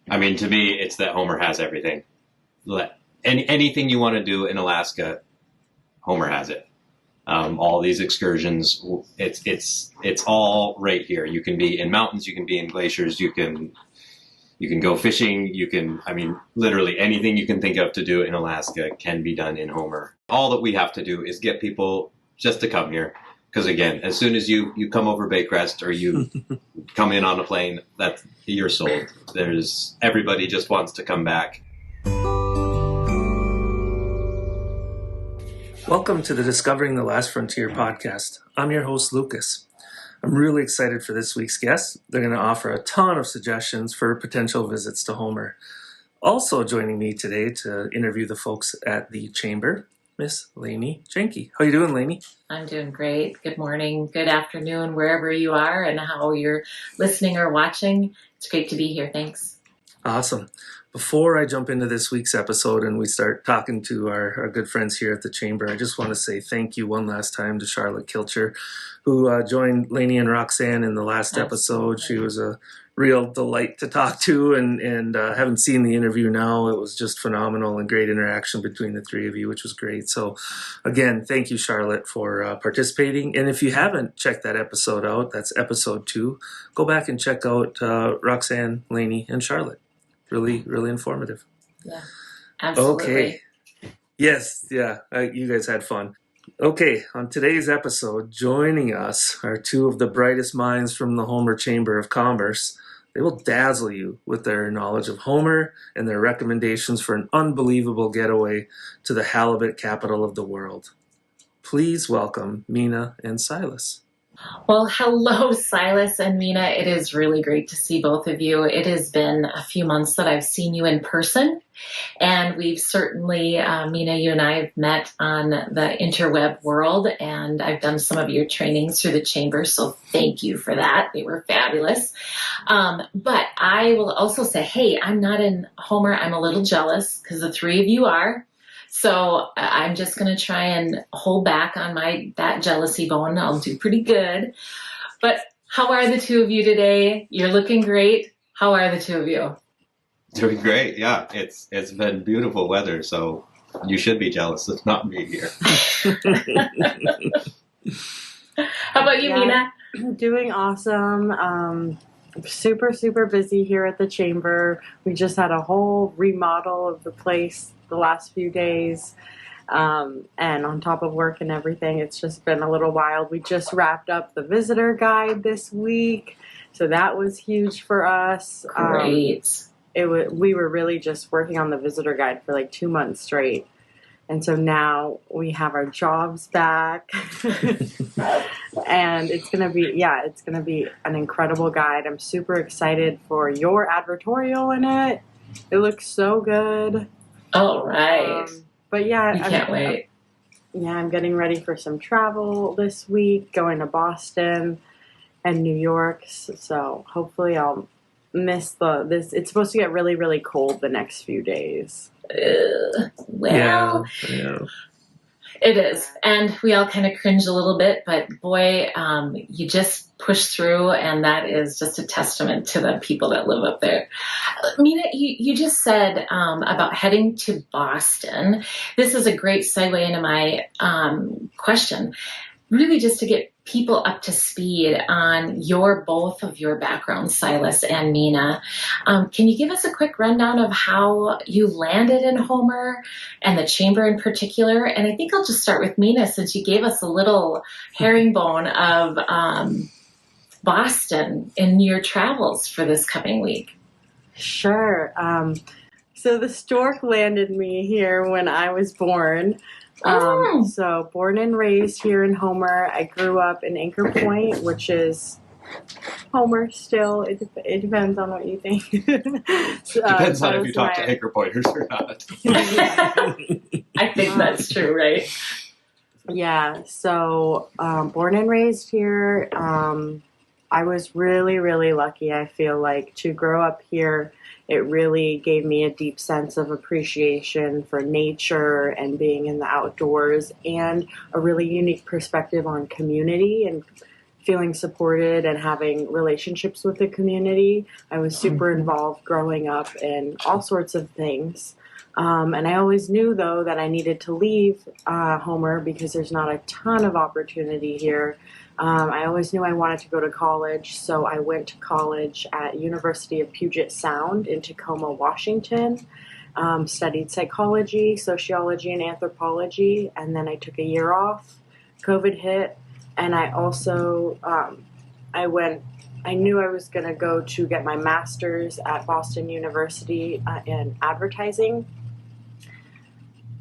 I mean, to me, it's that Homer has everything. Anything you want to do in Alaska, Homer has it. All these excursions, it's all right here. You can be in mountains, you can be in glaciers, you can go fishing, literally anything you can think of to do in Alaska can be done in Homer. All that we have to do is get people just to come here. Because again, as soon as you come over Baycrest or you come in on a plane, you're sold. Everybody just wants to come back. Welcome to the Discovering the Last Frontier podcast. I'm your host, Lucas. I'm really excited for this week's guests. They're going to offer a ton of suggestions for potential visits to Homer. Also joining me today to interview the folks at the Chamber, Miss Lainey Jenke. How you doing, Lainey? I'm doing great. Good morning, good afternoon, wherever you are and how you're listening or watching. It's great to be here. Thanks. Awesome. Before I jump into this week's episode and we start talking to our good friends here at the Chamber, I just want to say thank you one last time to Charlotte Kilcher, who joined Lainey and Roxanne in the last episode. She was a real delight to talk to, and haven't seen the interview now. It was just phenomenal and great interaction between the three of you, which was great. So again, thank you, Charlotte, for participating. And if you haven't checked that episode out, that's episode 2, go back and check out Roxanne, Lainey, and Charlotte. Really, really informative. Yeah, absolutely. Okay. Yes, yeah, you guys had fun. Okay, on today's episode, joining us are two of the brightest minds from the Homer Chamber of Commerce. They will dazzle you with their knowledge of Homer and their recommendations for an unbelievable getaway to the halibut capital of the world. Please welcome Mina and Silas. Well, hello, Silas and Mina. It is really great to see both of you. It has been a few months that I've seen you in person, and we've certainly, Mina, you and I have met on the interweb world, and I've done some of your trainings through the Chamber, so thank you for that. They were fabulous. But I will also say, hey, I'm not in Homer. I'm a little jealous because the three of you are. So I'm just going to try and hold back on that jealousy bone. I'll do pretty good. But how are the two of you today? You're looking great. How are the two of you? Doing great. Yeah, it's been beautiful weather, so you should be jealous of not me here. How about you, Mina? Doing awesome. Super, super busy here at the Chamber. We just had a whole remodel of the place the last few days. And on top of work and everything, it's just been a little wild. We just wrapped up the visitor guide this week. So that was huge for us. Great. We were really just working on the visitor guide for like 2 months straight. And so now we have our jobs back. And it's going to be an incredible guide. I'm super excited for your advertorial in it. It looks so good. All right. But yeah, I can't wait. Yeah, I'm getting ready for some travel this week, going to Boston and New York. So hopefully I'll miss this. It's supposed to get really, really cold the next few days. Well, yeah. It is. And we all kind of cringe a little bit, but boy, you just push through, and that is just a testament to the people that live up there. Mina, you just said about heading to Boston. This is a great segue into my question. Really just to get people up to speed on both of your backgrounds, Silas and Mina. Can you give us a quick rundown of how you landed in Homer and the Chamber in particular? And I think I'll just start with Mina, since you gave us a little herringbone of Boston in your travels for this coming week. Sure. So the stork landed me here when I was born. So born and raised here in Homer. I grew up in Anchor Point, which is Homer still. It depends on what you think. Depends on if you talk to Anchor Pointers or not. I think that's true, right? Yeah, so born and raised here. I was really, really lucky, I feel like, to grow up here. It really gave me a deep sense of appreciation for nature and being in the outdoors, and a really unique perspective on community and feeling supported and having relationships with the community. I was super involved growing up in all sorts of things. And I always knew, though, that I needed to leave Homer because there's not a ton of opportunity here. I always knew I wanted to go to college, so I went to college at University of Puget Sound in Tacoma, Washington. Studied psychology, sociology, and anthropology, and then I took a year off. COVID hit, and I also I knew I was going to go to get my master's at Boston University in advertising.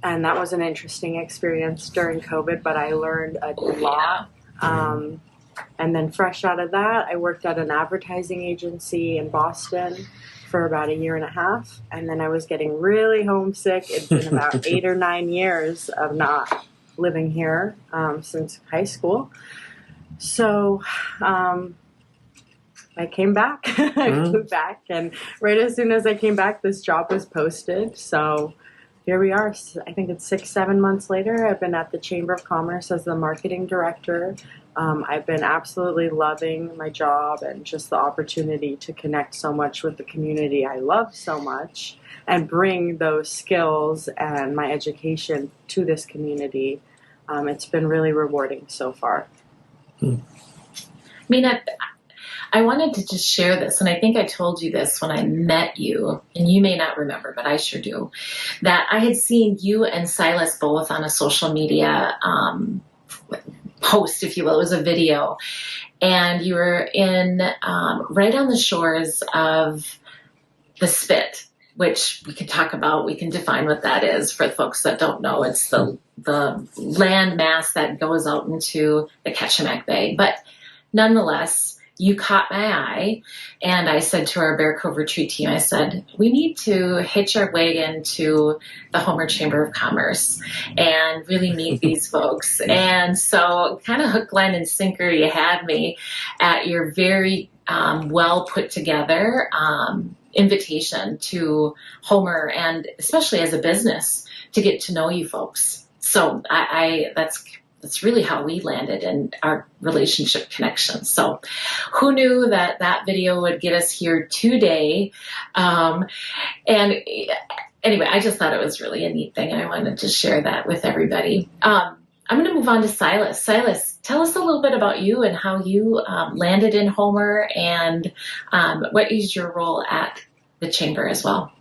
And that was an interesting experience during COVID, but I learned a lot. And then fresh out of that, I worked at an advertising agency in Boston for about a year and a half. And then I was getting really homesick. It's been about 8 or 9 years of not living here since high school. So I came back. I flew back. And right as soon as I came back, this job was posted. So here we are. I think it's 6-7 months later. I've been at the Chamber of Commerce as the marketing director. I've been absolutely loving my job and just the opportunity to connect so much with the community I love so much and bring those skills and my education to this community. It's been really rewarding so far. Mina, I wanted to just share this, and I think I told you this when I met you, and you may not remember, but I sure do, that I had seen you and Silas both on a social media post, if you will. It was a video, and you were in right on the shores of the Spit, which we can talk about. We can define what that is for folks that don't know. It's the land mass that goes out into the Ketchimak Bay, but nonetheless, you caught my eye, and I said to our Bear Cove retreat team, I said, we need to hitch our wagon to the Homer Chamber of Commerce and really meet these folks. And so kind of hook, line, and sinker, you had me at your very well put together invitation to Homer, and especially as a business, to get to know you folks. So that's really how we landed in our relationship connection. So who knew that video would get us here today? And anyway, I just thought it was really a neat thing, and I wanted to share that with everybody. I'm going to move on to Silas. Silas, tell us a little bit about you and how you landed in Homer, and what is your role at the Chamber as well?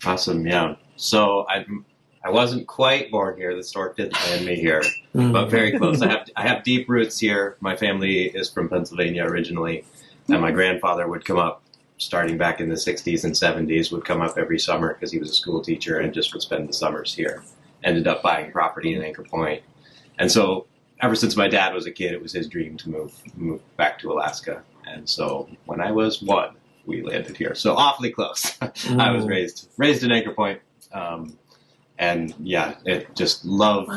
Awesome, yeah. So I wasn't quite born here. The stork didn't land me here, but very close. I have deep roots here. My family is from Pennsylvania originally, and my grandfather would come up, starting back in the 60s and 70s, would come up every summer because he was a school teacher and just would spend the summers here. Ended up buying property in Anchor Point. And so ever since my dad was a kid, it was his dream to move back to Alaska. And so when I was 1, we landed here. So awfully close. I was raised in Anchor Point. And yeah, it just love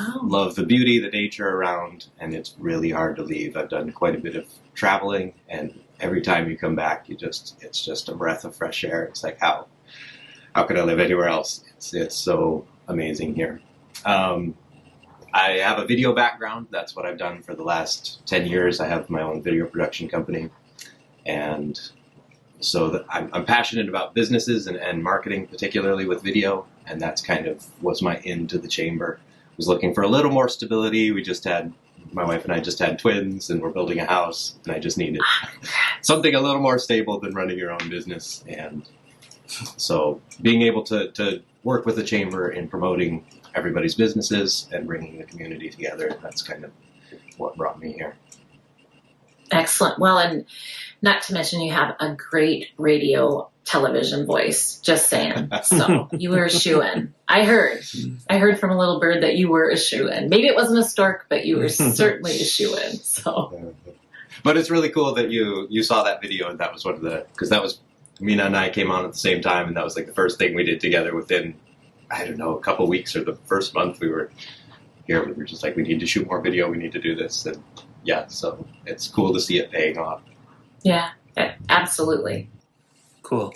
the beauty, the nature around, and it's really hard to leave. I've done quite a bit of traveling, and every time you come back, it's just a breath of fresh air. It's like, how could I live anywhere else? It's so amazing here. I have a video background. That's what I've done for the last 10 years. I have my own video production company, and so I'm passionate about businesses and marketing, particularly with video, and that's kind of was my into the chamber. I was looking for a little more stability. My wife and I just had twins, and we're building a house, and I just needed something a little more stable than running your own business. And so being able to work with the chamber in promoting everybody's businesses and bringing the community together, that's kind of what brought me here. Excellent. Well, and not to mention you have a great radio television voice, just saying. So you were a shoo-in. I heard from a little bird that you were a shoo-in. Maybe it wasn't a stork, but you were certainly a shoo-in. So, but it's really cool that you saw that video, and that was because that was, Mina and I came on at the same time, and that was like the first thing we did together within, I don't know, a couple weeks or the first month we were here. We were just like, we need to shoot more video. We need to do this. And yeah, so it's cool to see it paying off. Yeah, absolutely. Cool.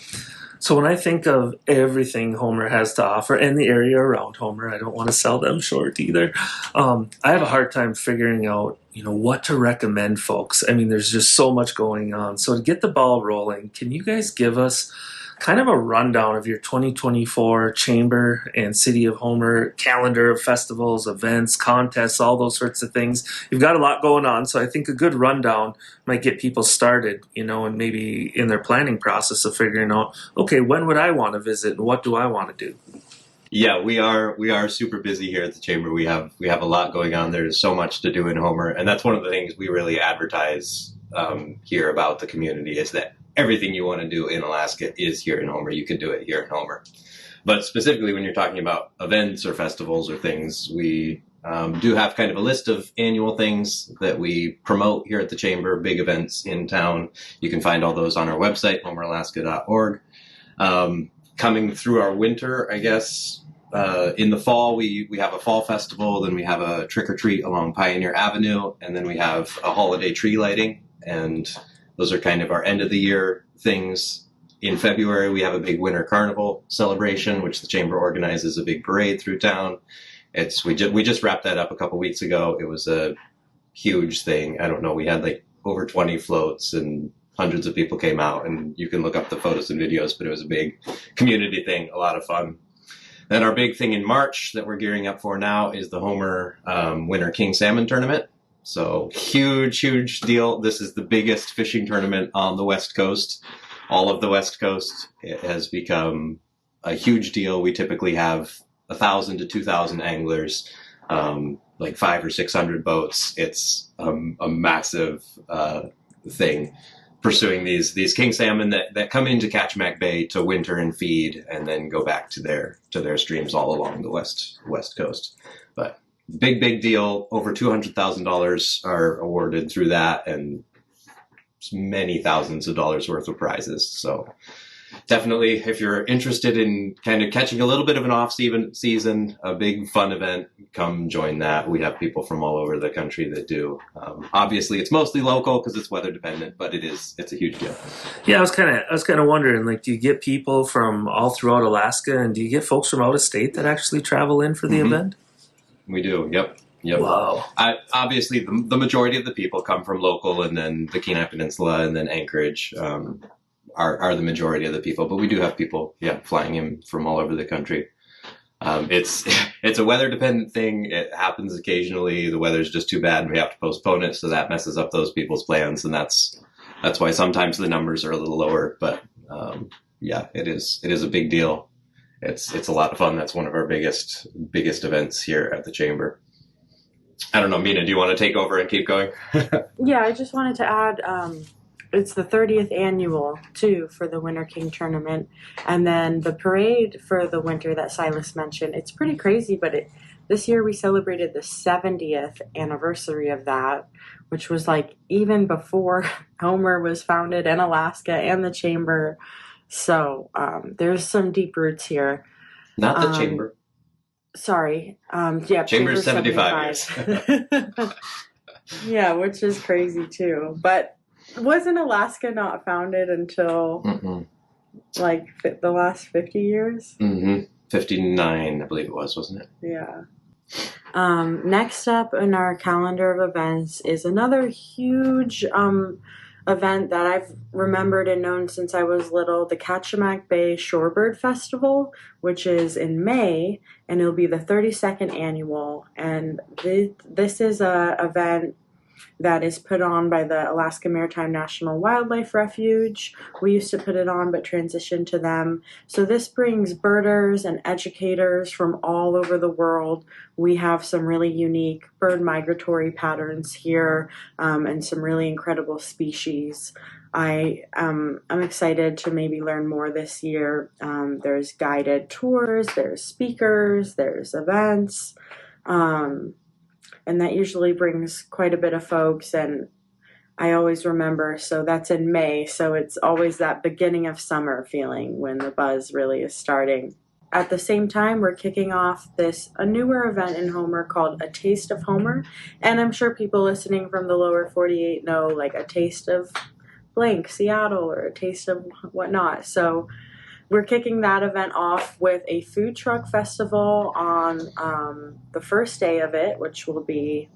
So when I think of everything Homer has to offer and the area around Homer, I don't want to sell them short either. I have a hard time figuring out, what to recommend folks. I mean, there's just so much going on. So to get the ball rolling, can you guys give us kind of a rundown of your 2024 Chamber and City of Homer calendar of festivals, events, contests, all those sorts of things? You've got a lot going on, so I think a good rundown might get people started, and maybe in their planning process of figuring out, okay, when would I want to visit and what do I want to do? Yeah, we are super busy here at the Chamber. We have a lot going on. There's so much to do in Homer, and that's one of the things we really advertise here about the community is that everything you want to do in Alaska is here in Homer. You can do it here in Homer. But specifically when you're talking about events or festivals or things, we do have kind of a list of annual things that we promote here at the Chamber, big events in town. You can find all those on our website, homeralaska.org. Coming through our winter, I guess, in the fall, we have a fall festival, then we have a trick-or-treat along Pioneer Avenue, and then we have a holiday tree lighting, and those are kind of our end-of-the-year things. In February, we have a big winter carnival celebration, which the Chamber organizes a big parade through town. We just wrapped that up a couple weeks ago. It was a huge thing. I don't know, we had like over 20 floats and hundreds of people came out, and you can look up the photos and videos, but it was a big community thing, a lot of fun. Then our big thing in March that we're gearing up for now is the Homer Winter King Salmon Tournament. So huge deal. This is the biggest fishing tournament on the West Coast, all of the West Coast. It has become a huge deal. We typically have 1,000 to 2,000 anglers, like 500 or 600 boats. It's a massive thing. Pursuing these king salmon that come into Kachemak Bay to winter and feed, and then go back to their streams all along the west coast. But big deal. Over $200,000 are awarded through that, and many thousands of dollars worth of prizes. So definitely, if you're interested in kind of catching a little bit of an off season, a big fun event, come join that. We have people from all over the country that do. Obviously, it's mostly local because it's weather dependent, but it's a huge deal. Yeah, I was kind of wondering, like, do you get people from all throughout Alaska, and do you get folks from out of state that actually travel in for the event? We do. Yep. Wow. Obviously, the majority of the people come from local, and then the Kenai Peninsula, and then Anchorage. Are the majority of the people, but we do have people, flying in from all over the country. It's a weather dependent thing. It happens occasionally. The weather's just too bad and we have to postpone it, so that messes up those people's plans, and that's why sometimes the numbers are a little lower. But it is a big deal. It's a lot of fun. That's one of our biggest events here at the Chamber. I don't know, Mina, do you want to take over and keep going? Yeah, I just wanted to add, it's the 30th annual, too, for the Winter King Tournament. And then the parade for the winter that Silas mentioned, it's pretty crazy, but this year we celebrated the 70th anniversary of that, which was like even before Homer was founded in Alaska and the Chamber. So there's some deep roots here. Not the Chamber. Sorry. Chamber's 75 years. Yeah, which is crazy, too. But wasn't Alaska not founded until like the last 50 years? 59, I believe it was, wasn't it? Yeah. Next up in our calendar of events is another huge event that I've remembered and known since I was little, the Kachemak Bay Shorebird Festival, which is in May, and it'll be the 32nd annual. And this is a event that is put on by the Alaska Maritime National Wildlife Refuge. We used to put it on, but transitioned to them. So this brings birders and educators from all over the world. We have some really unique bird migratory patterns here, and some really incredible species. I'm excited to maybe learn more this year. There's guided tours, there's speakers, there's events. And that usually brings quite a bit of folks, and I always remember, so that's in May, so it's always that beginning of summer feeling when the buzz really is starting. At the same time, we're kicking off a newer event in Homer called A Taste of Homer, and I'm sure people listening from the lower 48 know, like, a taste of blank, Seattle, or a taste of whatnot. So we're kicking that event off with a food truck festival on the first day of it, which will be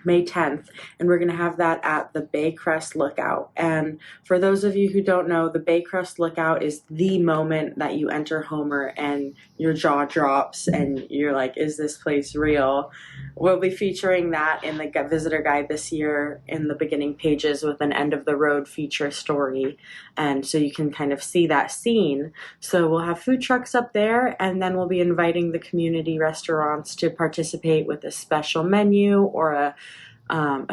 May 10th, and we're going to have that at the Baycrest Lookout. And for those of you who don't know, the Baycrest Lookout is the moment that you enter Homer and your jaw drops and you're like, is this place real? We'll be featuring that in the visitor guide this year in the beginning pages with an end of the road feature story. And so you can kind of see that scene. So we'll have food trucks up there, and then we'll be inviting the community restaurants to participate with a special menu or a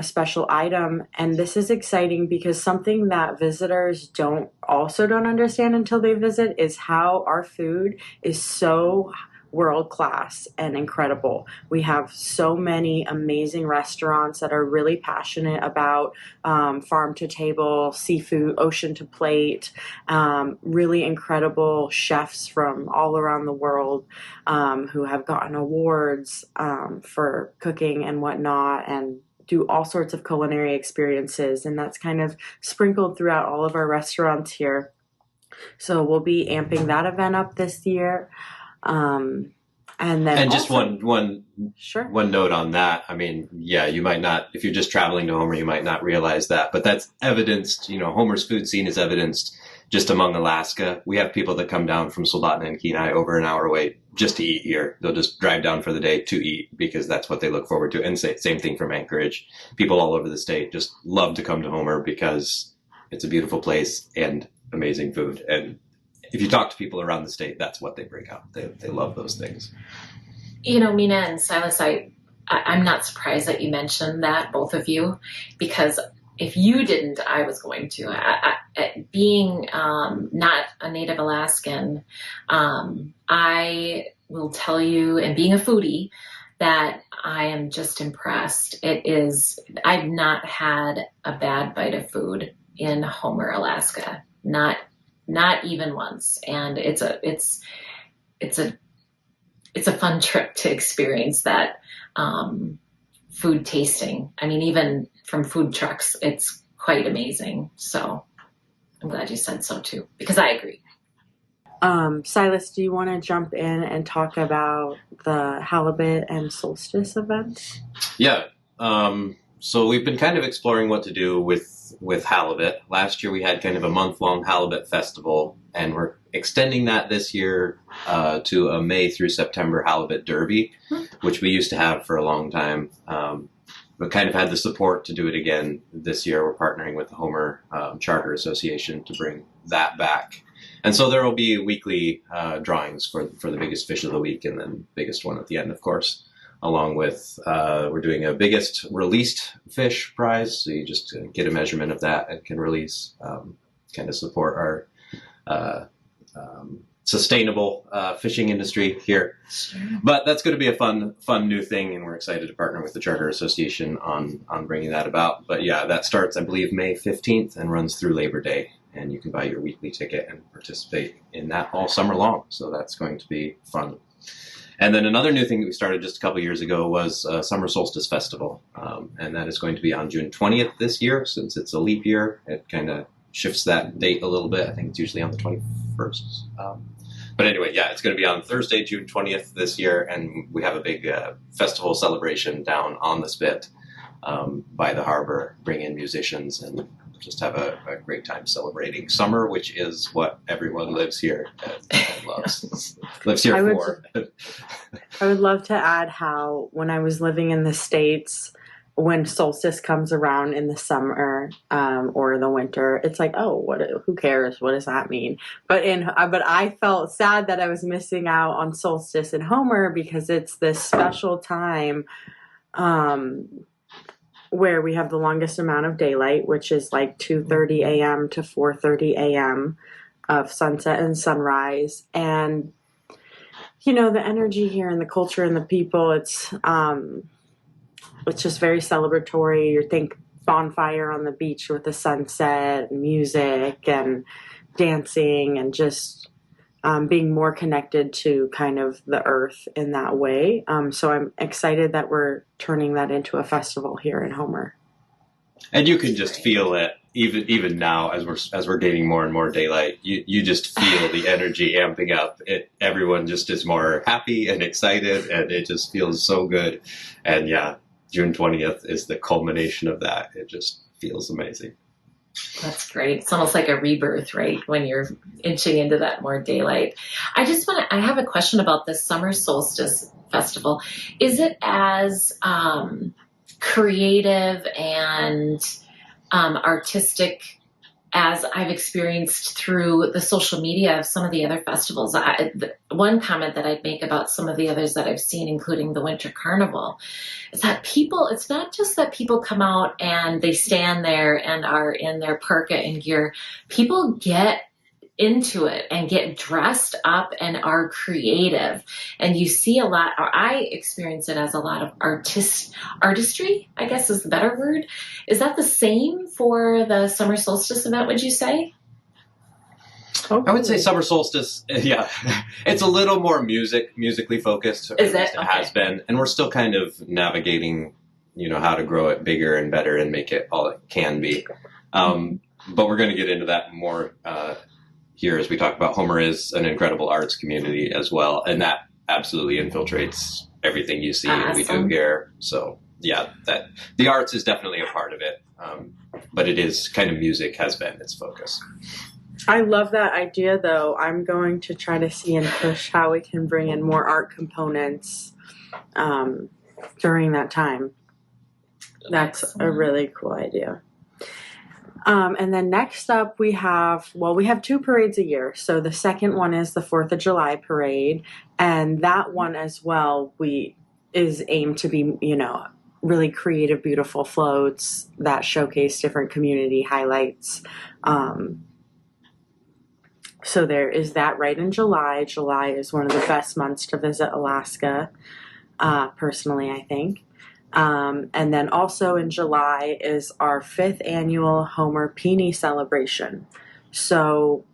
special item. And this is exciting because something that visitors don't understand until they visit is how our food is so world class and incredible. We have so many amazing restaurants that are really passionate about farm to table, seafood, ocean to plate, really incredible chefs from all around the world who have gotten awards for cooking and whatnot, and do all sorts of culinary experiences, and that's kind of sprinkled throughout all of our restaurants here. So we'll be amping that event up this year. And just one sure. One note on that. I mean, yeah, you might not, if you're just traveling to Homer, you might not realize that, but that's evidenced, Homer's food scene is evidenced just among Alaska. We have people that come down from Soldotna and Kenai over an hour away just to eat here. They'll just drive down for the day to eat because that's what they look forward to. And same thing from Anchorage. People all over the state just love to come to Homer because it's a beautiful place and amazing food. And if you talk to people around the state, that's what they bring up. They love those things. Mina and Silas, I'm not surprised that you mentioned that, both of you, because if you didn't, I was going to. Being not a native Alaskan, I will tell you, and being a foodie, that I am just impressed. I've not had a bad bite of food in Homer, Alaska. Not even once. And it's a fun trip to experience that food tasting. I mean, even from food trucks, it's quite amazing. So I'm glad you said so too, because I agree. Silas, do you want to jump in and talk about the halibut and solstice events? Yeah. So we've been kind of exploring what to do with halibut. Last year we had kind of a month-long halibut festival, and we're extending that this year to a May through September halibut derby, which we used to have for a long time. But kind of had the support to do it again this year. We're partnering with the Homer Charter Association to bring that back. And so there will be weekly drawings for the biggest fish of the week, and then biggest one at the end, of course, along with we're doing a biggest released fish prize. So you just get a measurement of that and can release, kind of support our sustainable fishing industry here. Sure. But that's going to be a fun new thing, and we're excited to partner with the Charter Association on bringing that about. But yeah, that starts, I believe, May 15th and runs through Labor Day, and you can buy your weekly ticket and participate in that all summer long. So that's going to be fun. And then another new thing that we started just a couple years ago was Summer Solstice Festival, and that is going to be on June 20th this year. Since it's a leap year, it kind of shifts that date a little bit. I think it's usually on the 21st. But anyway, yeah, it's going to be on Thursday, June 20th this year, and we have a big festival celebration down on the Spit by the harbor, bring in musicians, and just have a great time celebrating summer, which is what everyone lives here and loves. Lives here for. I would love to add how when I was living in the States, when solstice comes around in the summer or the winter, it's like, oh, who cares? What does that mean? But I felt sad that I was missing out on solstice in Homer because it's this special time where we have the longest amount of daylight, which is like 2:30 a.m. to 4:30 a.m. of sunset and sunrise. And, the energy here and the culture and the people, it's just very celebratory. You think bonfire on the beach with the sunset, and music and dancing, and just being more connected to kind of the earth in that way. So I'm excited that we're turning that into a festival here in Homer. And you can just feel it even now, as we're gaining more and more daylight, you just feel the energy amping up. Everyone just is more happy and excited, and it just feels so good. And yeah, June 20th is the culmination of that. It just feels amazing. That's great. It's almost like a rebirth, right? When you're inching into that more daylight. I have a question about this summer solstice festival. Is it as creative and artistic as I've experienced through the social media of some of the other festivals? One comment that I'd make about some of the others that I've seen, including the Winter Carnival, is that it's not just that people come out and they stand there and are in their parka and gear. People get into it and get dressed up and are creative, and you see a lot, or I experience it as a lot of artistry, I guess is the better word. Is that the same for the summer solstice event, would you say? I would say summer solstice, yeah, it's a little more musically focused. Is it? It has been, and we're still kind of navigating, how to grow it bigger and better and make it all it can be. But we're going to get into that more here as we talk about. Homer is an incredible arts community as well, and that absolutely infiltrates everything you see and we do here. So yeah, that the arts is definitely a part of it, but it is kind of music has been its focus. I love that idea, though. I'm going to try to see and push how we can bring in more art components during that time. That's a really cool idea. And then next up we have two parades a year. So the second one is the 4th of July parade. And that one as well, is aimed to be, really creative, beautiful floats that showcase different community highlights. So there is that right in July. July is one of the best months to visit Alaska, personally, I think. And then also in July is our 5th annual Homer Peony celebration. So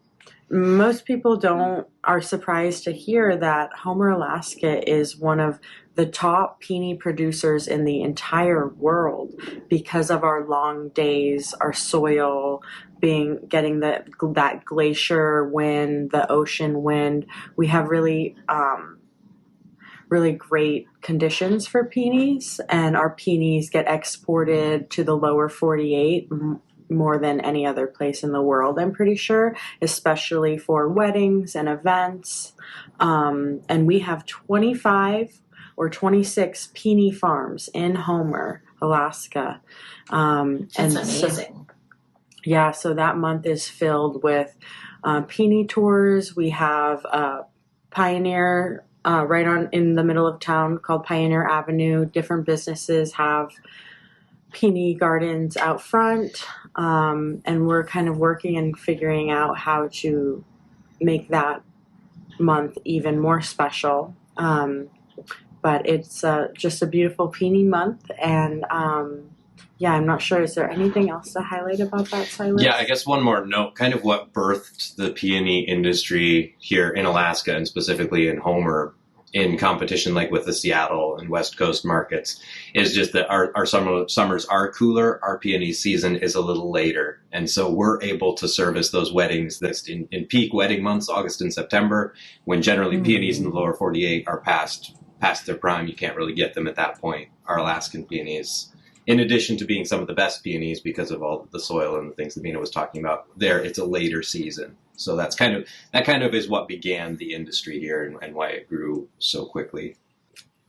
most people are surprised to hear that Homer, Alaska is one of the top peony producers in the entire world because of our long days, our soil getting that glacier wind, the ocean wind. We have really great conditions for peonies, and our peonies get exported to the lower 48 more than any other place in the world, I'm pretty sure, especially for weddings and events. And we have 25 or 26 peony farms in Homer, Alaska. That's amazing. So that month is filled with peony tours. We have Pioneer right on in the middle of town called Pioneer Avenue. Different businesses have peony gardens out front, and we're kind of working and figuring out how to make that month even more special. But it's just a beautiful peony month, and I'm not sure. Is there anything else to highlight about that, Silas? Yeah, I guess one more note, kind of what birthed the peony industry here in Alaska and specifically in Homer in competition like with the Seattle and West Coast markets is just that our summers are cooler, our peony season is a little later. And so we're able to service those weddings that's in peak wedding months, August and September, when generally peonies in the lower 48 are past their prime. You can't really get them at that point. Our Alaskan peonies, in addition to being some of the best peonies because of all the soil and the things that Mina was talking about, it's a later season. So that kind of is what began the industry here and why it grew so quickly.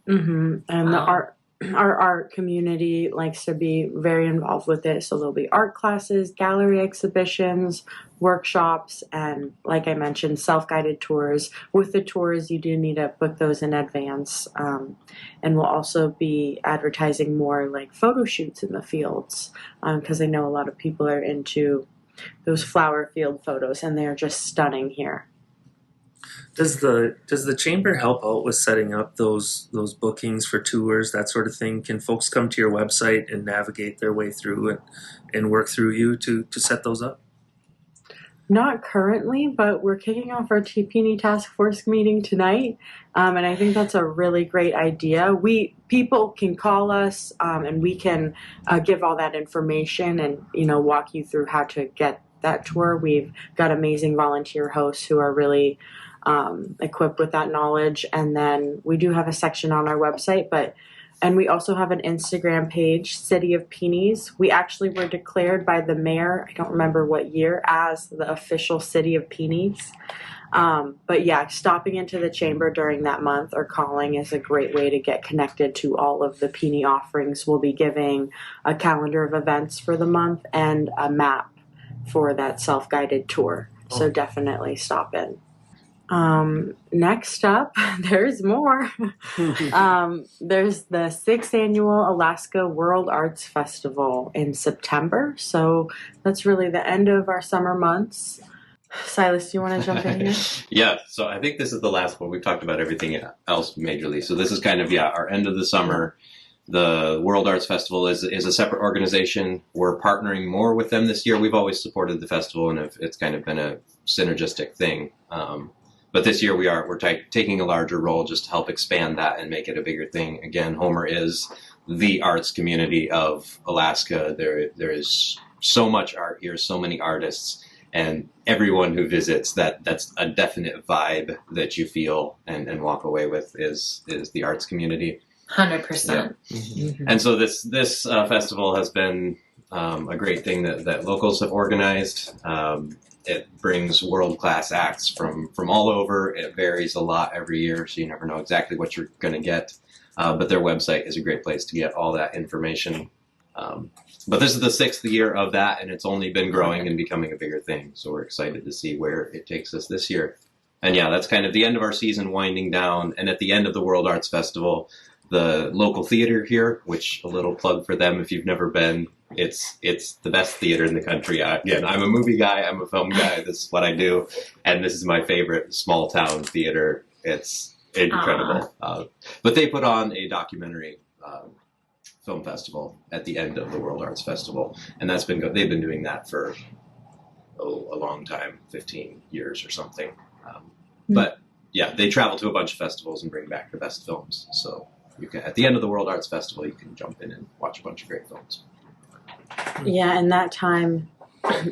Mm-hmm. And our art community likes to be very involved with it. So there'll be art classes, gallery exhibitions, workshops, and like I mentioned, self-guided tours. With the tours, you do need to book those in advance. And we'll also be advertising more like photo shoots in the fields because I know a lot of people are into those flower field photos, and they're just stunning here. Does the chamber help out with setting up those bookings for tours, that sort of thing? Can folks come to your website and navigate their way through and work through you to set those up? Not currently, but we're kicking off our TPNE task force meeting tonight, and I think that's a really great idea. People can call us, and we can give all that information and walk you through how to get that tour. We've got amazing volunteer hosts who are really equipped with that knowledge, and then we do have a section on our website, and we also have an Instagram page, City of Peonies. We actually were declared by the mayor, I don't remember what year, as the official City of Peonies. But yeah, stopping into the chamber during that month or calling is a great way to get connected to all of the peony offerings. We'll be giving a calendar of events for the month and a map for that self-guided tour. So definitely stop in. Next up, there's more. There's the 6th annual Alaska World Arts Festival in September. So that's really the end of our summer months. Silas, do you want to jump in here? Yeah, so I think this is the last one. We've talked about everything else majorly. So this is kind of, our end of the summer. The World Arts Festival is a separate organization. We're partnering more with them this year. We've always supported the festival, and it's kind of been a synergistic thing. But this year we're taking a larger role just to help expand that and make it a bigger thing. Again, Homer is the arts community of Alaska. There is so much art here, so many artists, and everyone who visits, that's a definite vibe that you feel and walk away with is the arts community. 100%. Yeah. Mm-hmm. And so this festival has been a great thing that locals have organized. It brings world-class acts from all over. It varies a lot every year, so you never know exactly what you're going to get. But their website is a great place to get all that information. But this is the 6th year of that, and it's only been growing and becoming a bigger thing. So we're excited to see where it takes us this year. And yeah, that's kind of the end of our season winding down. And at the end of the World Arts Festival, the local theater here, which a little plug for them if you've never been, it's the best theater in the country. Again, I'm a movie guy, I'm a film guy, this is what I do, and this is my favorite small town theater. It's incredible. But they put on a documentary film festival at the end of the World Arts Festival, and that's been they've been doing that for a long time, 15 years or something. But yeah, they travel to a bunch of festivals and bring back the best films. So you can, at the end of the World Arts Festival, you can jump in and watch a bunch of great films. Yeah, and that time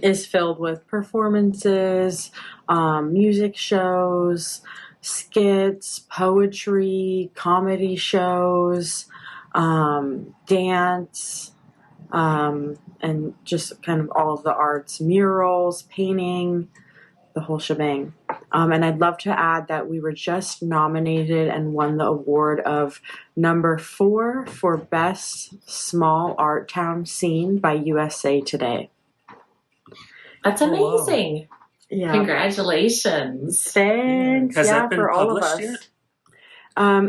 is filled with performances, music shows, skits, poetry, comedy shows, dance, and just kind of all of the arts, murals, painting, the whole shebang. And I'd love to add that we were just nominated and won the award of number 4 for Best Small Art Town Scene by USA Today. That's amazing. Wow. Yeah. Congratulations. Thanks. Has that been for all of us. yet?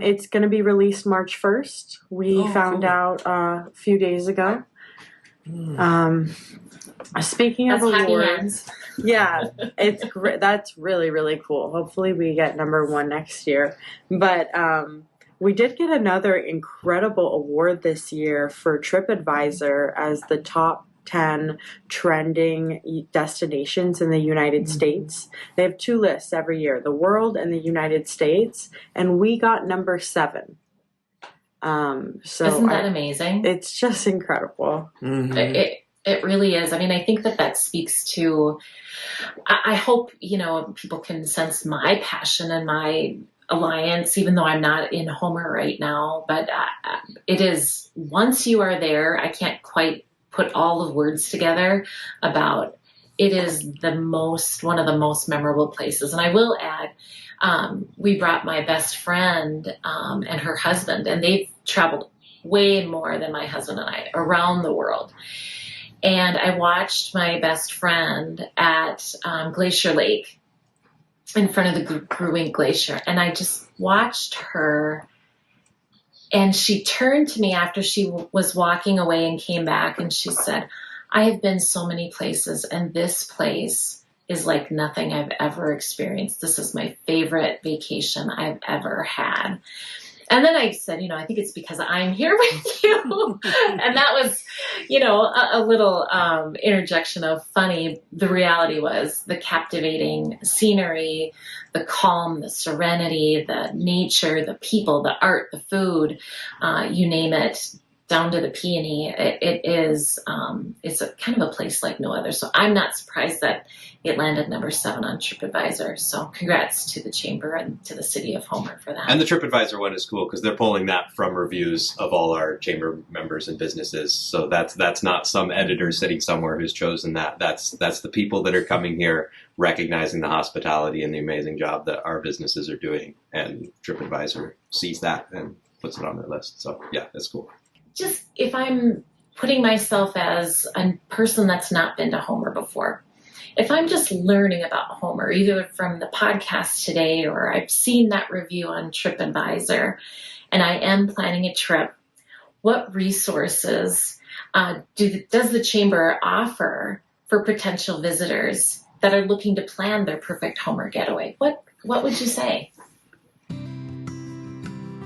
It's going to be released March 1st. We found out a few days ago. Speaking of awards, yeah, it's great. That's really, really cool. Hopefully we get number 1 next year. But we did get another incredible award this year for TripAdvisor as the top 10 trending destinations in the United States. They have 2 lists every year, the world and the United States, and we got number 7. So isn't that amazing? It's just incredible. Mm-hmm. It really is. I mean, I think that speaks to, I hope, people can sense my passion and my alliance, even though I'm not in Homer right now. But it is, once you are there, I can't quite put all the words together about it is one of the most memorable places. And I will add, we brought my best friend and her husband, and they've traveled way more than my husband and I around the world. And I watched my best friend at Glacier Lake in front of the Gruing Glacier. And I just watched her, and she turned to me after she was walking away and came back, and she said, I have been so many places, and this place is like nothing I've ever experienced. This is my favorite vacation I've ever had. And then I said, I think it's because I'm here with you. And that was, a little interjection of funny. The reality was the captivating scenery, the calm, the serenity, the nature, the people, the art, the food, you name it, down to the peony. It's a kind of a place like no other. So I'm not surprised that it landed number 7 on TripAdvisor. So congrats to the Chamber and to the city of Homer for that. And the TripAdvisor one is cool because they're pulling that from reviews of all our Chamber members and businesses. So that's not some editor sitting somewhere who's chosen that. That's the people that are coming here recognizing the hospitality and the amazing job that our businesses are doing. And TripAdvisor sees that and puts it on their list. So yeah, that's cool. Just if I'm putting myself as a person that's not been to Homer before, if I'm just learning about Homer, either from the podcast today or I've seen that review on TripAdvisor, and I am planning a trip, what resources does the Chamber offer for potential visitors that are looking to plan their perfect Homer getaway? What would you say?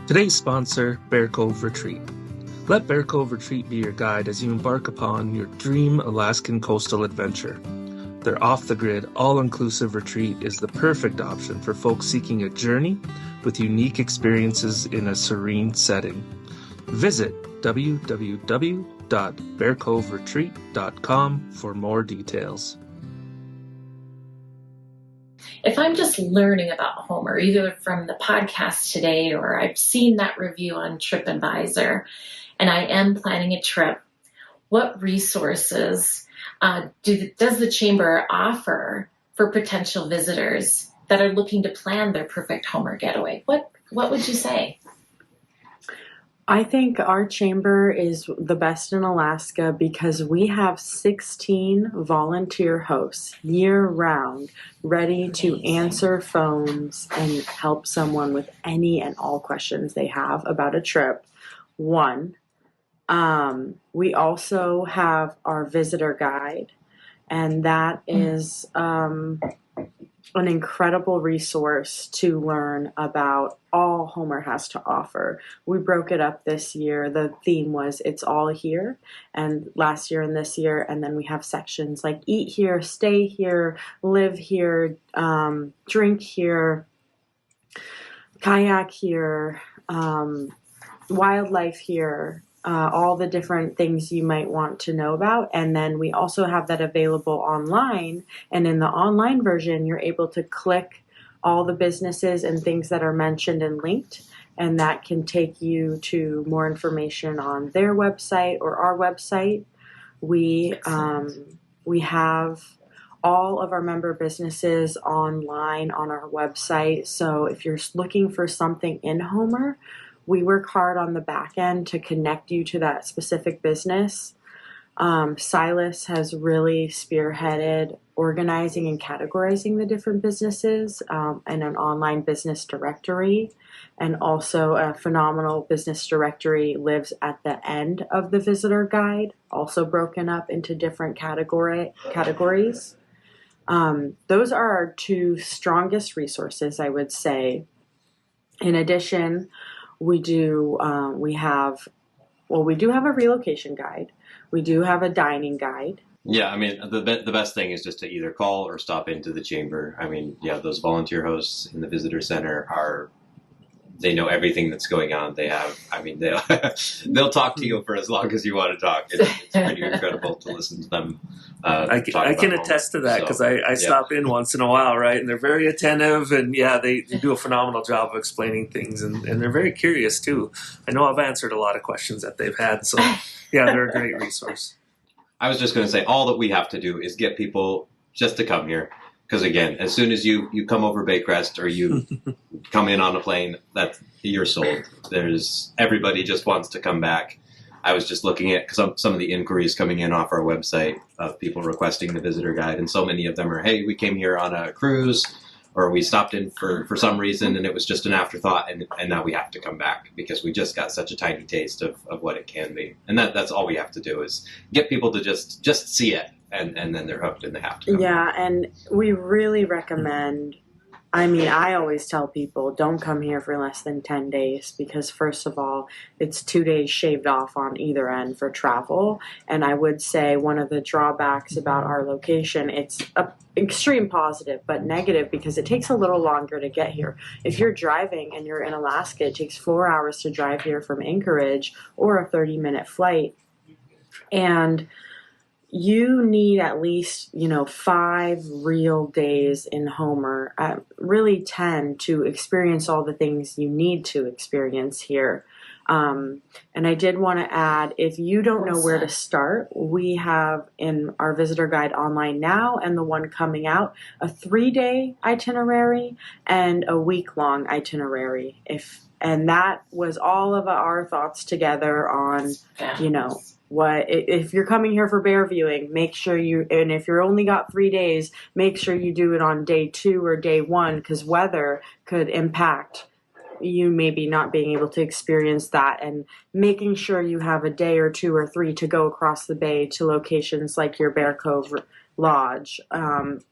Today's sponsor, Bear Cove Retreat. Let Bear Cove Retreat be your guide as you embark upon your dream Alaskan coastal adventure. Their off-the-grid, all-inclusive retreat is the perfect option for folks seeking a journey with unique experiences in a serene setting. Visit www.bearcoveretreat.com for more details. If I'm just learning about Homer, either from the podcast today or I've seen that review on TripAdvisor, and I am planning a trip, what resources does the Chamber offer for potential visitors that are looking to plan their perfect Homer getaway? What would you say? I think our chamber is the best in Alaska because we have 16 volunteer hosts year-round ready to answer phones and help someone with any and all questions they have about a trip. We also have our visitor guide, and that is an incredible resource to learn about all Homer has to offer. We broke it up this year. The theme was It's All Here, and last year and this year, and then we have sections like Eat Here, Stay Here, Live Here, Drink Here, Kayak Here, Wildlife Here, all the different things you might want to know about. And then we also have that available online. And in the online version, you're able to click all the businesses and things that are mentioned and linked. And that can take you to more information on their website or our website. We have all of our member businesses online on our website. So if you're looking for something in Homer, we work hard on the back end to connect you to that specific business. Silas has really spearheaded organizing and categorizing the different businesses and an online business directory. And also a phenomenal business directory lives at the end of the visitor guide, also broken up into different categories. Those are our 2 strongest resources, I would say. In addition, we do have a relocation guide. We do have a dining guide. Yeah, I mean, the best thing is just to either call or stop into the Chamber. I mean, yeah, those volunteer hosts in the visitor center they know everything that's going on. They'll talk to you for as long as you want to talk. It's pretty incredible to listen to them. I can attest to that because I stop in once in a while, right? And they're very attentive, and they do a phenomenal job of explaining things, and they're very curious too. I know I've answered a lot of questions that they've had, so they're a great resource. I was just going to say, all that we have to do is get people just to come here. Because again, as soon as you come over Baycrest or you come in on a plane, you're sold. Everybody just wants to come back. I was just looking at some of the inquiries coming in off our website of people requesting the visitor guide, and so many of them are, hey, we came here on a cruise, or we stopped in for some reason and it was just an afterthought, and now we have to come back because we just got such a tiny taste of what it can be. And that's all we have to do is get people to just see it, and then they're hooked and they have to come back. And we really recommend I mean, I always tell people don't come here for less than 10 days because, first of all, it's 2 days shaved off on either end for travel. And I would say one of the drawbacks about our location, it's a extreme positive, but negative because it takes a little longer to get here. If you're driving and you're in Alaska, it takes 4 hours to drive here from Anchorage or a 30-minute flight. And you need at least, 5 real days in Homer, really 10 to experience all the things you need to experience here. And I did want to add, if you don't know where to start, we have in our visitor guide online now and the one coming out, a 3-day itinerary and a week-long itinerary. And that was all of our thoughts together on, what if you're coming here for bear viewing, make sure and if you're only got 3 days, make sure you do it on day 2 or day 1 because weather could impact you maybe not being able to experience that, and making sure you have a day or 2 or 3 to go across the bay to locations like your Bear Cove Lodge,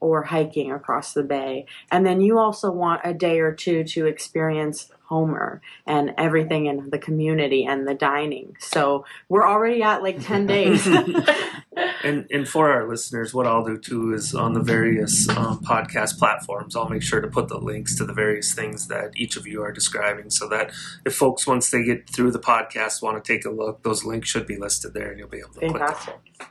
or hiking across the bay. And then you also want a day or 2 to experience Homer and everything in the community and the dining. So we're already at like 10 days. And for our listeners, what I'll do too is on the various podcast platforms, I'll make sure to put the links to the various things that each of you are describing so that if folks, once they get through the podcast, want to take a look, those links should be listed there and you'll be able to Fantastic. put them.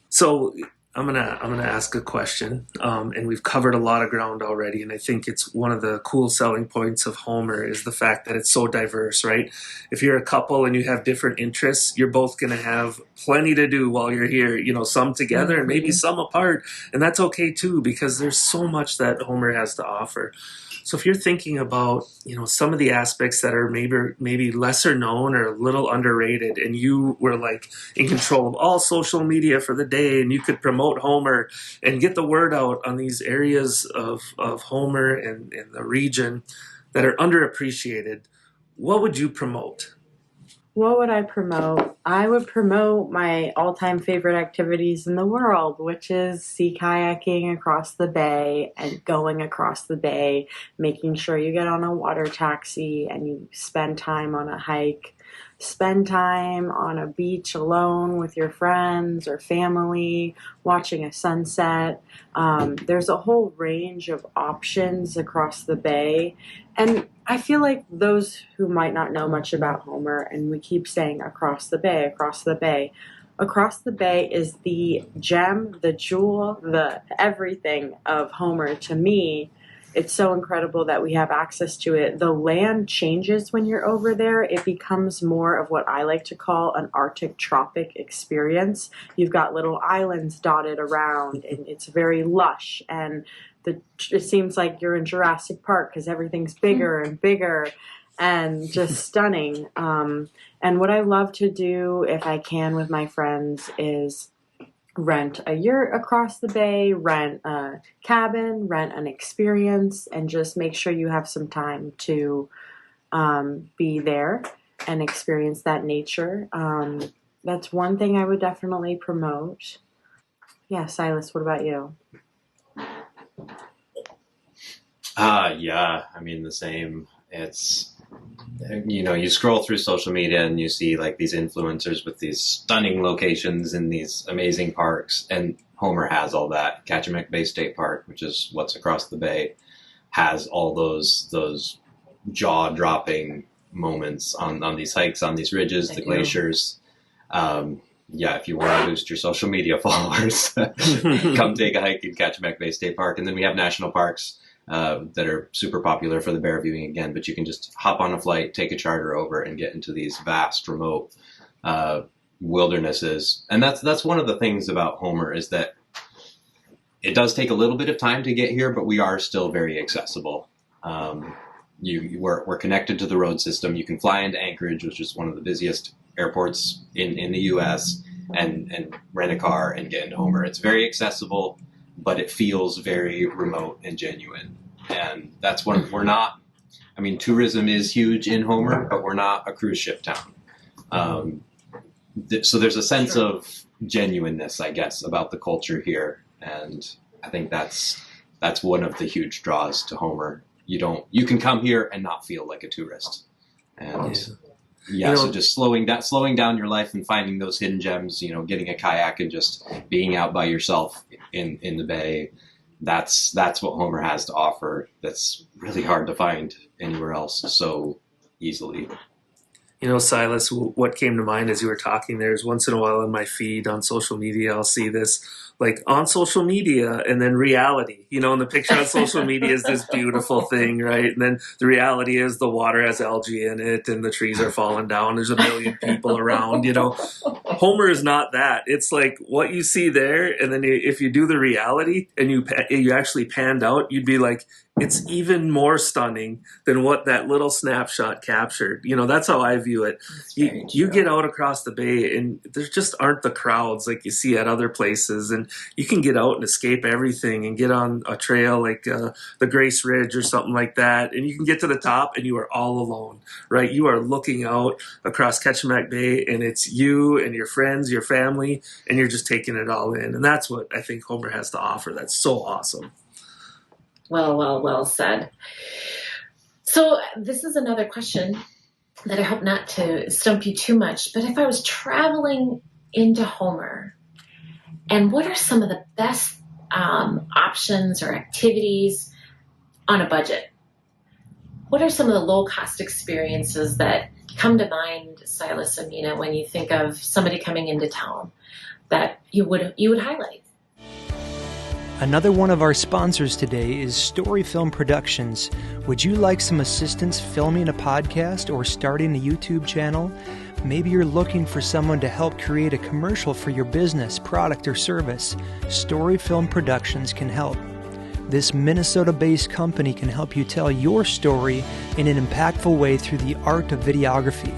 So I'm gonna ask a question, and we've covered a lot of ground already, and I think it's one of the cool selling points of Homer is the fact that it's so diverse, right? If you're a couple and you have different interests, you're both gonna have plenty to do while you're here, some together and maybe some apart, and that's okay too because there's so much that Homer has to offer. So if you're thinking about, some of the aspects that are maybe lesser known or a little underrated, and you were like in control of all social media for the day, and you could promote Homer and get the word out on these areas of Homer and the region that are underappreciated, what would you promote? What would I promote? I would promote my all-time favorite activities in the world, which is sea kayaking across the bay and going across the bay, making sure you get on a water taxi and you spend time on a hike, spend time on a beach alone with your friends or family, watching a sunset. There's a whole range of options across the bay. And I feel like those who might not know much about Homer, and we keep saying across the bay, across the bay is the gem, the jewel, the everything of Homer to me. It's so incredible that we have access to it. The land changes when you're over there. It becomes more of what I like to call an Arctic tropic experience. You've got little islands dotted around, and it's very lush, and it seems like you're in Jurassic Park because everything's bigger and bigger and just stunning. And what I love to do, if I can with my friends, is rent a yurt across the bay, rent a cabin, rent an experience, and just make sure you have some time to be there and experience that nature. That's one thing I would definitely promote. Yeah, Silas, what about you? Yeah, I mean, the same. It's, you scroll through social media and you see like these influencers with these stunning locations in these amazing parks, and Homer has all that. Kachemak Bay State Park, which is what's across the bay, has all those jaw-dropping moments on these hikes, on these ridges, the glaciers. Yeah, if you want to boost your social media followers, come take a hike in Kachemak Bay State Park. And then we have national parks that are super popular for the bear viewing again, but you can just hop on a flight, take a charter over, and get into these vast, remote wildernesses. And that's one of the things about Homer is that it does take a little bit of time to get here, but we are still very accessible. We're connected to the road system. You can fly into Anchorage, which is one of the busiest airports in the U.S., and rent a car and get into Homer. It's very accessible, but it feels very remote and genuine. And that's when we're not, I mean, tourism is huge in Homer, but we're not a cruise ship town. So there's a sense of genuineness, I guess, about the culture here. And I think that's one of the huge draws to Homer. you can come here and not feel like a tourist. And so just slowing down your life and finding those hidden gems, getting a kayak and just being out by yourself in the bay. That's what Homer has to offer. That's really hard to find anywhere else so easily. Silas, what came to mind as you were talking there is once in a while on my feed on social media, I'll see this like on social media and then reality, and the picture on social media is this beautiful thing, right? And then the reality is the water has algae in it and the trees are falling down. There's a million people around, Homer is not that. It's like what you see there. And then if you do the reality and you actually panned out, you'd be like, it's even more stunning than what that little snapshot captured. That's how I view it. You get out across the bay and there just aren't the crowds like you see at other places. And you can get out and escape everything and get on a trail like the Grace Ridge or something like that. And you can get to the top and you are all alone, right? You are looking out across Ketchimak Bay and it's you and your friends, your family, and you're just taking it all in. And that's what I think Homer has to offer. That's so awesome. Well said. So this is another question that I hope not to stump you too much, but if I was traveling into Homer, and what are some of the best options or activities on a budget? What are some of the low-cost experiences that come to mind, Silas and Mina, when you think of somebody coming into town that you would highlight? Another one of our sponsors today is Story Film Productions. Would you like some assistance filming a podcast or starting a YouTube channel? Maybe you're looking for someone to help create a commercial for your business, product, or service. Story Film Productions can help. This Minnesota-based company can help you tell your story in an impactful way through the art of videography.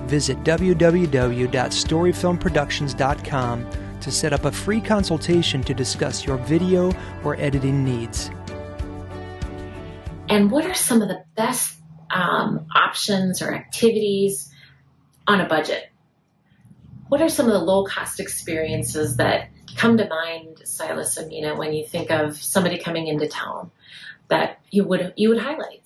Visit www.storyfilmproductions.com to set up a free consultation to discuss your video or editing needs. And what are some of the best options or activities on a budget? What are some of the low-cost experiences that come to mind, Silas and Mina, when you think of somebody coming into town that you would highlight?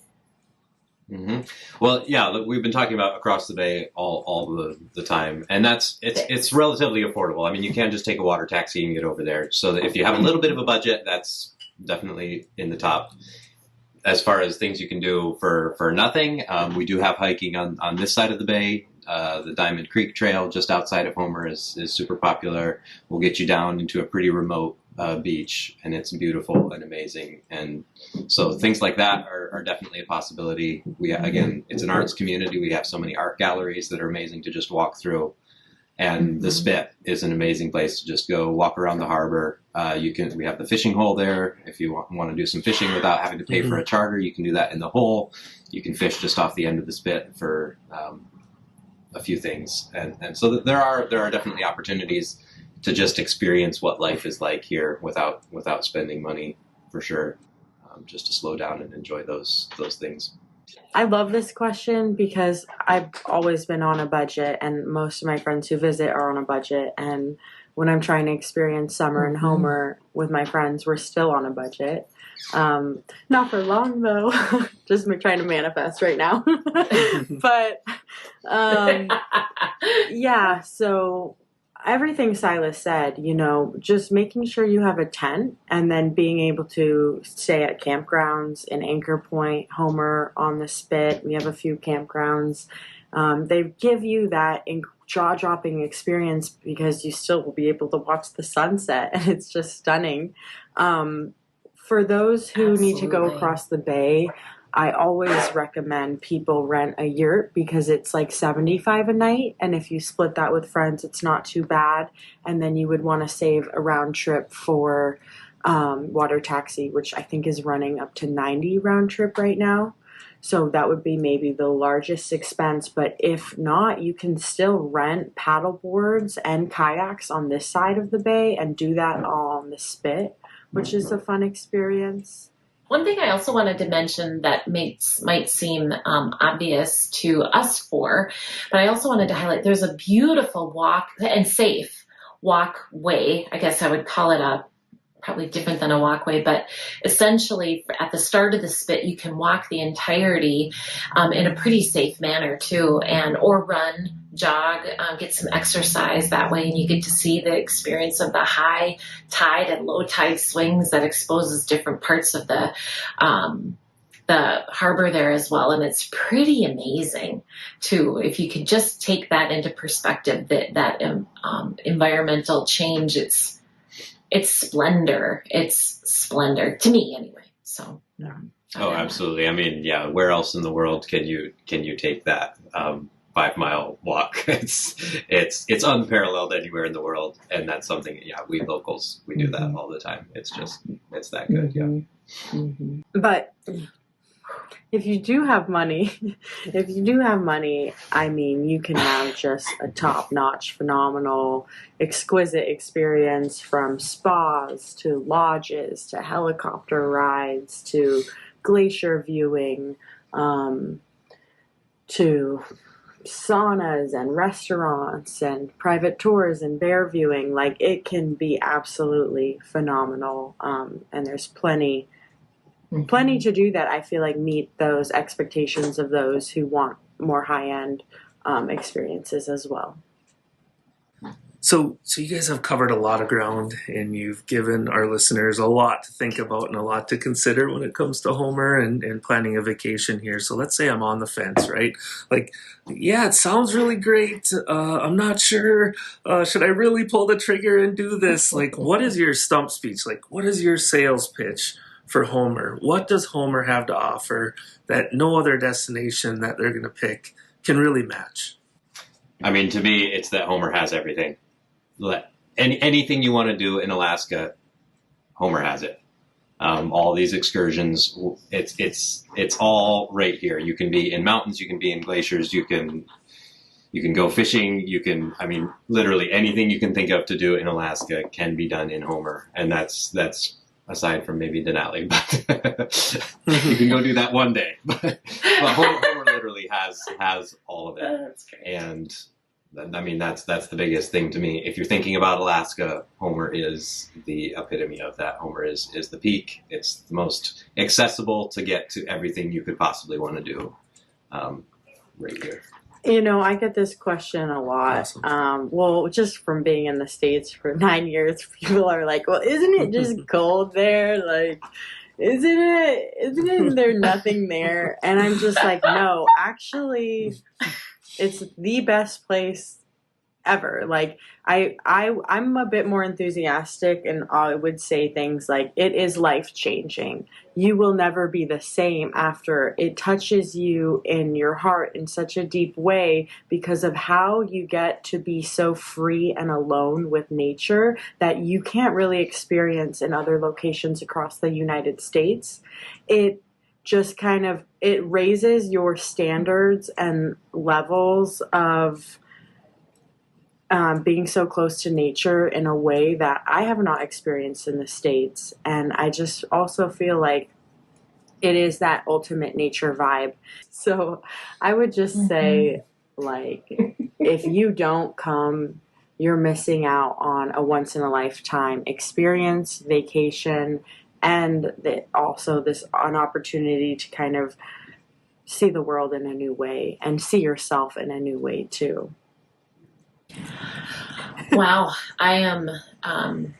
Mm-hmm. Well, yeah, look, we've been talking about across the bay all the time, and it's relatively affordable. I mean, you can just take a water taxi and get over there. So that if you have a little bit of a budget, that's definitely in the top. As far as things you can do for nothing, we do have hiking on this side of the bay. The Diamond Creek Trail just outside of Homer is super popular. We'll get you down into a pretty remote beach, and it's beautiful and amazing. And so things like that are definitely a possibility. Again, it's an arts community. We have so many art galleries that are amazing to just walk through. And the Spit is an amazing place to just go walk around the harbor. We have the fishing hole there. If you want to do some fishing without having to pay for a charter, you can do that in the hole. You can fish just off the end of the Spit for a few things. And so there are definitely opportunities to just experience what life is like here without spending money, for sure. Just to slow down and enjoy those things. I love this question because I've always been on a budget, and most of my friends who visit are on a budget. And when I'm trying to experience summer in Homer with my friends, we're still on a budget. Not for long though. Just trying to manifest right now. But yeah, so everything Silas said, just making sure you have a tent and then being able to stay at campgrounds in Anchor Point, Homer, on the Spit. We have a few campgrounds. They give you that jaw-dropping experience because you still will be able to watch the sunset, and it's just stunning. For those who need to go across the bay, I always recommend people rent a yurt because it's like $75 a night. And if you split that with friends, it's not too bad. And then you would want to save a round trip for water taxi, which I think is running up to $90 round trip right now. So that would be maybe the largest expense. But if not, you can still rent paddle boards and kayaks on this side of the bay and do that all on the Spit, which is a fun experience. One thing I also wanted to mention that might seem obvious to us four, but I also wanted to highlight there's a beautiful walk and safe walkway, I guess I would call it a probably different than a walkway, but essentially at the start of the spit, you can walk the entirety in a pretty safe manner too, or run, jog, get some exercise that way, and you get to see the experience of the high tide and low tide swings that exposes different parts of the harbor there as well. And it's pretty amazing too, if you could just take that into perspective, that environmental change, it's splendor. It's splendor to me anyway. So, Oh, absolutely. I mean, yeah, where else in the world can you take that 5-mile walk? It's unparalleled anywhere in the world. And that's something, yeah, we locals, we do that all the time. It's that good. Yeah. Mm-hmm. But if you do have money, I mean, you can have just a top-notch, phenomenal, exquisite experience, from spas to lodges to helicopter rides to glacier viewing, to saunas and restaurants and private tours and bear viewing. Like, it can be absolutely phenomenal, and there's plenty to do that I feel like meet those expectations of those who want more high-end experiences as well. So you guys have covered a lot of ground, and you've given our listeners a lot to think about and a lot to consider when it comes to Homer and planning a vacation here. So let's say I'm on the fence, right? Like, yeah, it sounds really great. I'm not sure. Should I really pull the trigger and do this? Like, what is your stump speech? Like, what is your sales pitch for Homer? What does Homer have to offer that no other destination that they're going to pick can really match? I mean, to me, it's that Homer has everything. Anything you want to do in Alaska, Homer has it. All these excursions, it's all right here. You can be in mountains, you can be in glaciers, you can go fishing, I mean, literally anything you can think of to do in Alaska can be done in Homer. And that's aside from maybe Denali, but you can go do that one day. But Homer literally has all of it. That's great. And I mean, that's the biggest thing to me. If you're thinking about Alaska, Homer is the epitome of that. Homer is the peak. It's the most accessible to get to everything you could possibly want to do right here. You know, I get this question a lot. Awesome. Well, just from being in the States for 9 years, people are like, well, isn't it just cold there? Like, isn't there nothing there? And I'm just like, no, actually, it's the best place ever. Like, I'm a bit more enthusiastic, and I would say things like, it is life-changing. You will never be the same after. It touches you in your heart in such a deep way because of how you get to be so free and alone with nature that you can't really experience in other locations across the United States. It just kind of, it raises your standards and levels of being so close to nature in a way that I have not experienced in the States. And I just also feel like it is that ultimate nature vibe. So I would just say, like, if you don't come, you're missing out on a once-in-a-lifetime experience, vacation, and also an opportunity to kind of see the world in a new way and see yourself in a new way too. Wow, I am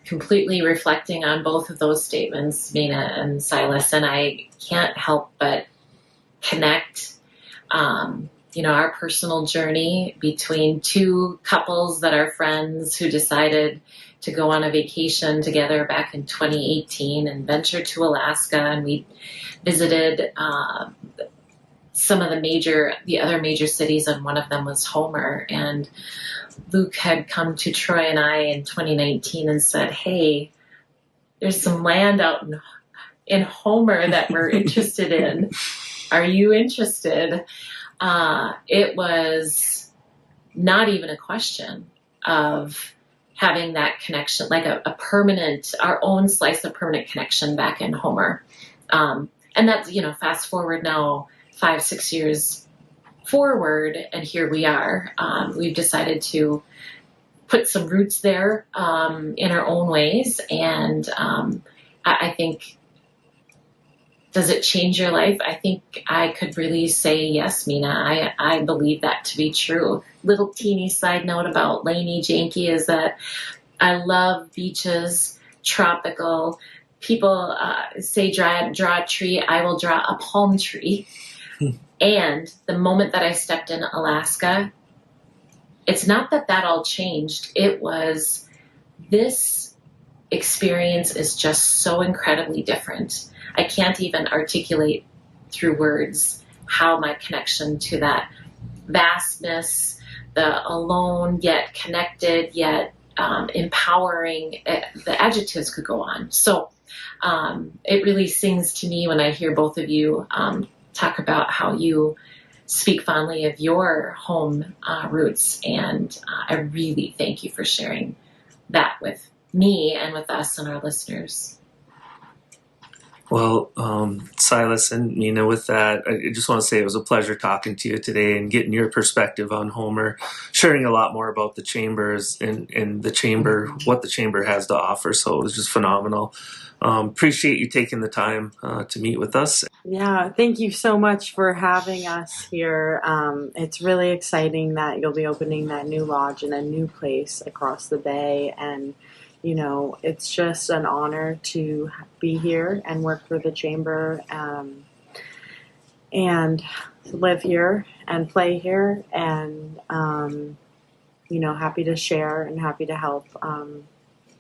completely reflecting on both of those statements, Mina and Silas, and I can't help but connect, our personal journey between two couples that are friends who decided to go on a vacation together back in 2018 and ventured to Alaska, and we visited some of the other major cities, and one of them was Homer. And Luke had come to Troy and I in 2019 and said, hey, there's some land out in Homer that we're interested in. Are you interested? It was not even a question of having that connection, like a permanent, our own slice of permanent connection back in Homer. And that's, fast forward now 5-6 years forward, and here we are. We've decided to put some roots there in our own ways. And I think, does it change your life? I think I could really say yes, Mina. I believe that to be true. Little teeny side note about Lainey Janke is that I love beaches, tropical. People say draw a tree. I will draw a palm tree. And the moment that I stepped in Alaska, it's not that all changed. It was, this experience is just so incredibly different. I can't even articulate through words how my connection to that vastness, the alone yet connected yet empowering, the adjectives could go on. So it really sings to me when I hear both of you talk about how you speak fondly of your home roots. And I really thank you for sharing that with me and with us and our listeners. Well, Silas and Mina, with that, I just want to say it was a pleasure talking to you today and getting your perspective on Homer, sharing a lot more about the chambers and the chamber, what the chamber has to offer. So it was just phenomenal. Appreciate you taking the time to meet with us. Yeah, thank you so much for having us here. It's really exciting that you'll be opening that new lodge in a new place across the bay, and you know, it's just an honor to be here and work for the chamber, and live here and play here, and you know, happy to share and happy to help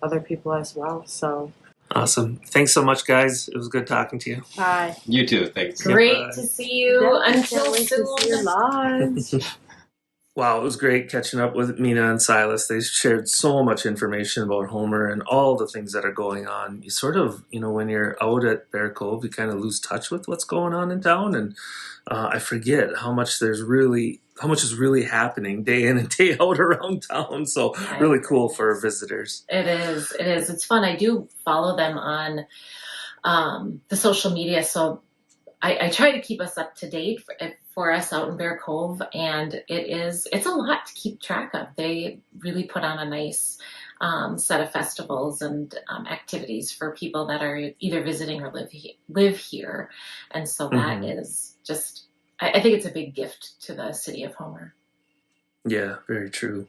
other people as well. So awesome. Thanks so much, guys. It was good talking to you. bye. You too. Thanks. Great Bye. to see you. Yeah, Until can't wait to see your soon. lodge. Wow, it was great catching up with Mina and Silas. They shared so much information about Homer and all the things that are going on. You sort of, you know, when you're out at Bear Cove, you kind of lose touch with what's going on in town, and I forget how much is really happening day in and day out around town. So really cool for visitors. It is. It's fun. I do follow them on the social media, so I try to keep us up to date for us out in Bear Cove, and it's a lot to keep track of. They really put on a nice set of festivals and activities for people that are either visiting or live here, and so that is just, I think it's a big gift to the city of Homer. Yeah, very true.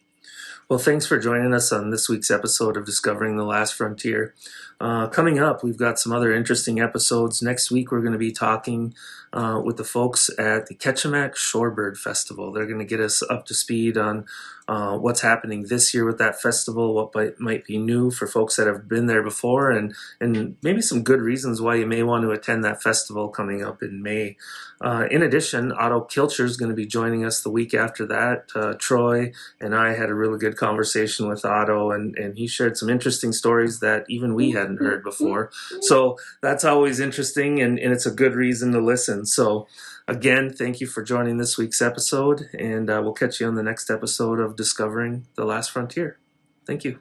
Well, thanks for joining us on this week's episode of Discovering the Last Frontier. Coming up, we've got some other interesting episodes. Next week, we're going to be talking with the folks at the Ketchimack Shorebird Festival. They're going to get us up to speed on what's happening this year with that festival, what might be new for folks that have been there before, and maybe some good reasons why you may want to attend that festival coming up in May. In addition, Otto Kilcher is going to be joining us the week after that. Troy and I had a really good conversation with Otto, and he shared some interesting stories that even we hadn't heard before. So that's always interesting, and it's a good reason to listen. So again, thank you for joining this week's episode, and we'll catch you on the next episode of Discovering the Last Frontier. Thank you.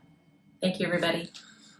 Thank you, everybody.